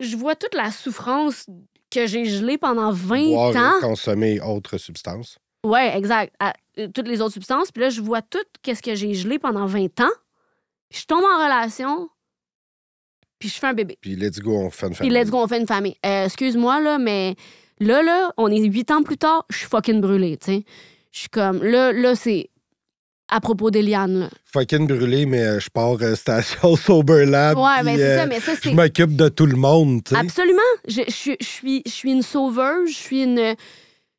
Je vois toute la souffrance que j'ai gelée pendant 20 boire ans. Et consommer autres substances. Oui, exact. Toutes les autres substances. Puis là, je vois tout ce que j'ai gelé pendant 20 ans. Puis je tombe en relation. Puis je fais un bébé. Puis let's go, on fait une famille. Puis let's go, on fait une famille. Excuse-moi, là, mais là, on est 8 ans plus tard, je suis fucking brûlée, tu sais. Je suis comme... Là, c'est à propos d'Eliane, là. Fucking brûlée, mais je pars station Sober Lab. Ouais, mais c'est ça, mais ça, c'est... Je m'occupe de tout le monde, tu sais. Absolument. Je suis une sauveuse, je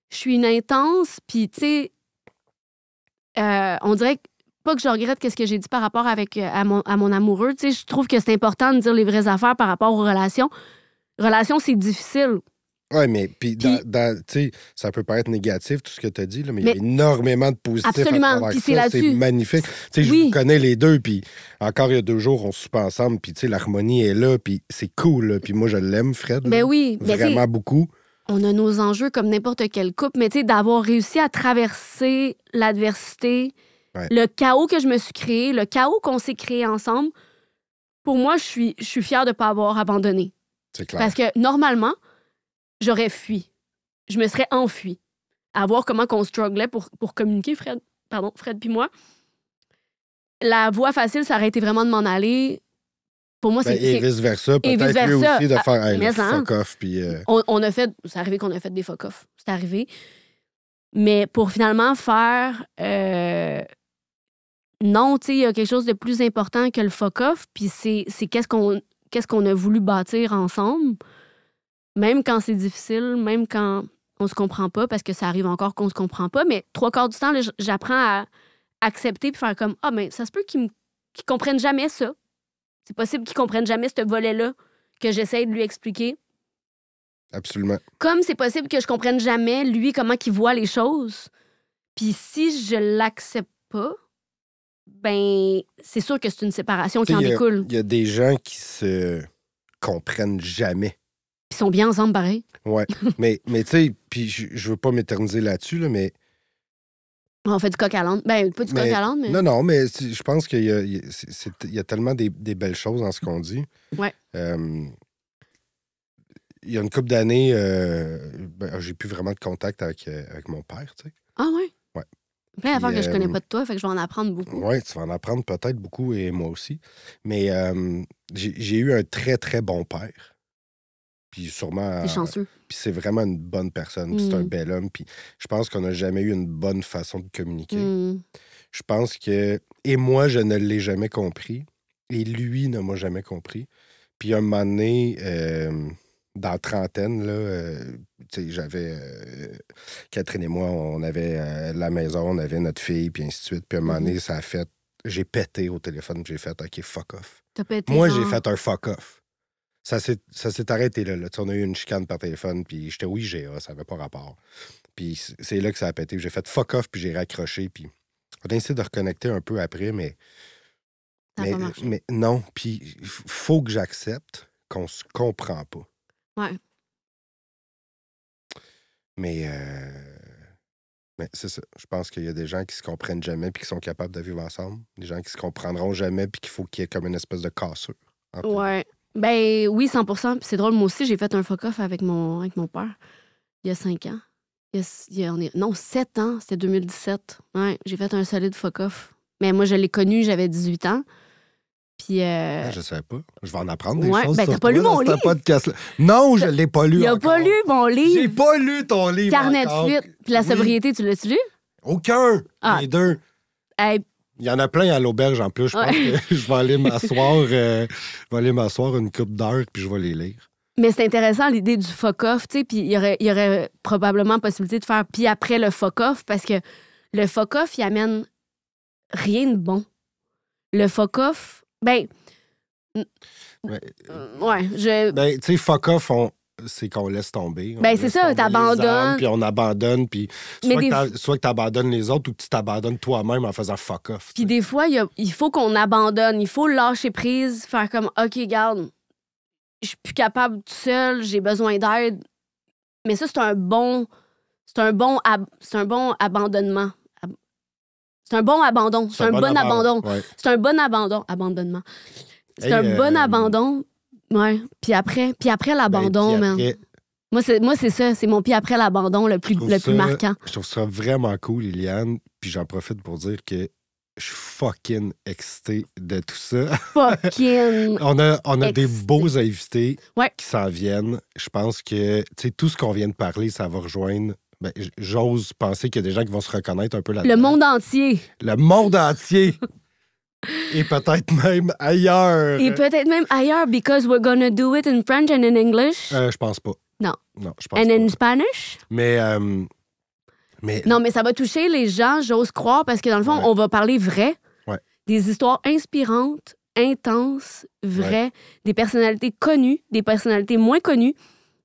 suis une intense, puis tu sais, on dirait pas que je regrette ce que j'ai dit par rapport à mon amoureux. Tu sais, je trouve que c'est important de dire les vraies affaires par rapport aux relations. Relations, c'est difficile. Oui, mais puis ça peut paraître négatif, tout ce que tu as dit, là, mais il y a énormément de positifs. Absolument, puis c'est là-dessus. C'est magnifique. Je vous connais les deux, puis encore il y a 2 jours, on soupe ensemble, puis l'harmonie est là, puis c'est cool. Puis moi, je l'aime, Fred. Ben oui. Vraiment beaucoup. On a nos enjeux comme n'importe quel couple, mais d'avoir réussi à traverser l'adversité, le chaos que je me suis créé, le chaos qu'on s'est créé ensemble, pour moi, je suis fière de ne pas avoir abandonné. C'est clair. Parce que normalement, j'aurais fui. Je me serais enfuie. À voir comment qu'on strugglait pour communiquer, Fred puis moi. La voie facile, ça aurait été vraiment de m'en aller. Pour moi, c'est... Et vice-versa. Peut-être lui aussi de faire le fuck-off. Puis on a fait... C'est arrivé qu'on a fait des fuck-off. C'est arrivé. Mais pour finalement faire... Non, tu sais, il y a quelque chose de plus important que le fuck-off. Puis c'est qu'est-ce qu'on a voulu bâtir ensemble. Même quand c'est difficile, même quand on se comprend pas, parce que ça arrive encore qu'on se comprend pas, mais 3/4 du temps, là, j'apprends à accepter puis faire comme « Ah, mais ça se peut qu'ils comprennent jamais ça. C'est possible qu'ils comprennent jamais ce volet-là que j'essaie de lui expliquer. » Absolument. Comme c'est possible que je comprenne jamais, lui, comment il voit les choses. Puis si je l'accepte pas, ben c'est sûr que c'est une séparation qui en découle. Il y a des gens qui se comprennent jamais. Ils sont bien ensemble, pareil. Ouais. mais tu sais, puis je veux pas m'éterniser là-dessus, là, mais... On fait du coq à l'âne. Ben, pas du coq à l'âne, mais... Non, mais je pense qu'il y a tellement des belles choses dans ce qu'on dit. Ouais. Il y a une couple d'années, j'ai plus vraiment de contact avec mon père, tu sais. Ah ouais? Ouais. Plein d'affaires que je connais pas de toi, fait que je vais en apprendre beaucoup. Oui, tu vas en apprendre peut-être beaucoup, et moi aussi. Mais j'ai eu un très, très bon père. Puis sûrement... T'es chanceux. Puis c'est vraiment une bonne personne. Puis c'est un bel homme. Puis je pense qu'on n'a jamais eu une bonne façon de communiquer. Je pense que... Et moi, je ne l'ai jamais compris. Et lui ne m'a jamais compris. Puis un moment donné, dans la trentaine, là, tu sais, j'avais... Catherine et moi, on avait la maison, on avait notre fille, puis ainsi de suite. Puis un moment donné, ça a fait... J'ai pété au téléphone, j'ai fait « OK, fuck off ». T'as pété, moi, j'ai fait un fuck off. Ça s'est arrêté là. On a eu une chicane par téléphone, puis j'étais oui, ça n'avait pas rapport. Puis c'est là que ça a pété. J'ai fait fuck off, puis j'ai raccroché, puis on a essayé de reconnecter un peu après, mais... Ça n'a pas marché. Mais non, puis il faut que j'accepte qu'on se comprend pas. Ouais. Mais c'est ça. Je pense qu'il y a des gens qui se comprennent jamais puis qui sont capables de vivre ensemble. Des gens qui se comprendront jamais puis qu'il faut qu'il y ait comme une espèce de cassure. Ouais. Ben oui, 100%. Puis c'est drôle, moi aussi, j'ai fait un fuck-off avec mon père il y a 5 ans. 7 ans, c'était 2017. Ouais, j'ai fait un solide fuck-off. Mais moi, je l'ai connu, j'avais 18 ans. Puis je savais pas. Je vais en apprendre des choses. Ben, t'as pas lu mon livre. Non, je l'ai pas lu. Il a pas lu mon livre. J'ai pas lu ton livre. Carnet de fuite. Puis la sobriété, tu l'as-tu lu? Aucun. Les deux. Hey. Il y en a plein à l'auberge en plus. Je pense que je vais aller m'asseoir une couple d'heures puis je vais les lire. Mais c'est intéressant l'idée du fuck-off, tu sais, puis il y aurait probablement possibilité de faire puis après le fuck-off, parce que le fuck-off, il amène rien de bon. Le fuck-off, ben... Ben, tu sais, fuck-off, c'est qu'on laisse tomber. Ben, c'est ça, t'abandonnes. Puis on abandonne, puis soit que t'abandonnes les autres ou que tu t'abandonnes toi-même en faisant fuck-off. Puis des fois, il faut qu'on abandonne, il faut lâcher prise, faire comme, OK, garde, je suis plus capable tout seul, j'ai besoin d'aide. Mais ça, c'est un bon abandonnement. C'est un bon abandon. C'est un bon abandon. Ouais. C'est un bon abandonnement. C'est un bon abandon. Ouais. Puis après l'abandon, man. Moi, c'est ça. C'est mon pied après l'abandon le plus marquant. Je trouve ça vraiment cool, Liliane. Puis j'en profite pour dire que je suis fucking excité de tout ça. Fucking On a des beaux invités qui s'en viennent. Je pense que tout ce qu'on vient de parler, ça va rejoindre... Ben, j'ose penser qu'il y a des gens qui vont se reconnaître un peu là-dedans. Le monde entier. Le monde entier. Et peut-être même ailleurs. Because we're gonna do it in French and in English. Je pense pas. Non. Non, je pense pas. And in pas. Spanish? Mais... Non, mais ça va toucher les gens, j'ose croire, parce que dans le fond, on va parler vrai. Ouais. Des histoires inspirantes, intenses, vraies, des personnalités connues, des personnalités moins connues,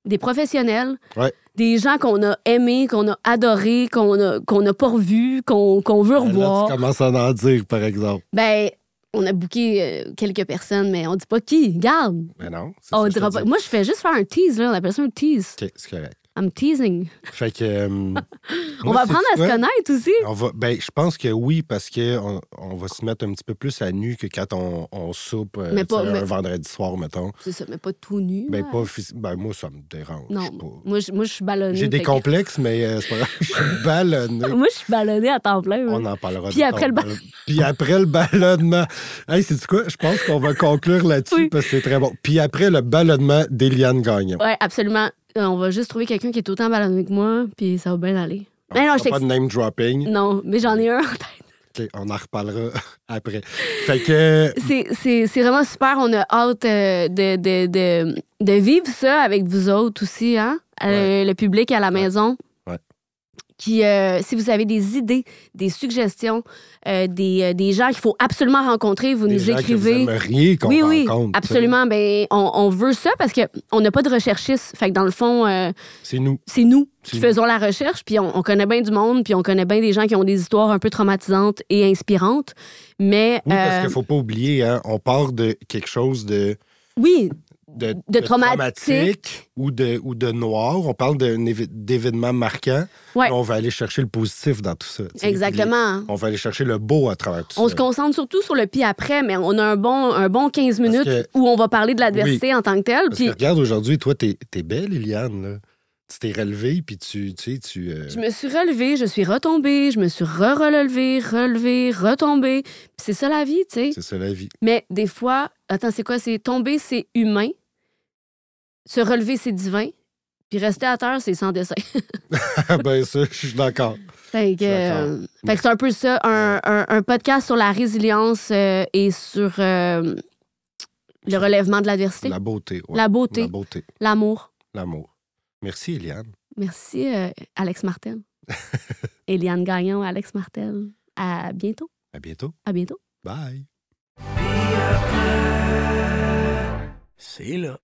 des professionnels, Ouais. des gens qu'on a aimés, qu'on a adorés, qu'on n'a pas revus, qu'on veut revoir. Là, tu commences à en dire, par exemple. Ben, on a booké quelques personnes, mais on dit pas qui. Garde. Mais non. On dira pas. Moi, je fais juste faire un tease, là. On appelle ça un tease. OK, c'est correct. I'm teasing. Fait que. On va apprendre à se connaître aussi. Je pense que oui, parce qu'on on va se mettre un petit peu plus à nu que quand on soupe un vendredi soir, mettons. C'est ça, mais pas tout nu. Moi, ça me dérange. Non, moi, je suis ballonnée. J'ai des complexes, mais c'est pas grave. Je suis ballonnée. Moi, je suis ballonnée à temps plein. On en parlera. Puis après Puis après le ballonnement. Hey, c'est quoi? Je pense qu'on va conclure là-dessus parce que c'est très bon. Puis après le ballonnement d'Éliane Gagnon. Oui, absolument. On va juste trouver quelqu'un qui est autant ballonné que moi, puis ça va bien aller. Mais non, pas de name dropping. Non, mais j'en ai un en tête. OK, on en reparlera après. Fait que... C'est vraiment super. On a hâte de vivre ça avec vous autres aussi, hein? Le public à la maison. Ouais. Qui, si vous avez des idées, des suggestions, des gens qu'il faut absolument rencontrer, vous nous écrivez. Que vous qu'on rencontre. Absolument. Ben, on veut ça parce qu'on n'a pas de recherchistes. Fait que dans le fond, c'est nous. C'est nous qui faisons la recherche, puis on connaît bien du monde, puis on connaît bien des gens qui ont des histoires un peu traumatisantes et inspirantes. Mais, oui, parce qu'il ne faut pas oublier, hein, on part de quelque chose de... Oui. De traumatique ou de noir. On parle d'événements marquants. Ouais. On va aller chercher le positif dans tout ça. Exactement. On va aller chercher le beau à travers tout ça. On se concentre surtout sur le puis-après, mais on a un bon 15 minutes où on va parler de l'adversité en tant que telle. Parce que regarde, aujourd'hui, toi, t'es belle, Éliane, là. Tu t'es relevée, puis tu... Je me suis relevée, je suis retombée, je me suis relevée, retombée. Puis c'est ça la vie, tu sais. C'est ça la vie. Mais des fois... Attends, c'est quoi? C'est tomber, c'est humain. Se relever, c'est divin. Puis rester à terre, c'est sans dessin. Ben ça, je suis d'accord. Fait que c'est un peu ça, un podcast sur la résilience et sur le relèvement de l'adversité. La beauté. Ouais. La beauté. L'amour. L'amour. Merci, Éliane. Merci, Alex Martel. Éliane Gagnon, Alex Martel. À bientôt. À bientôt. À bientôt. Bye. C'est là.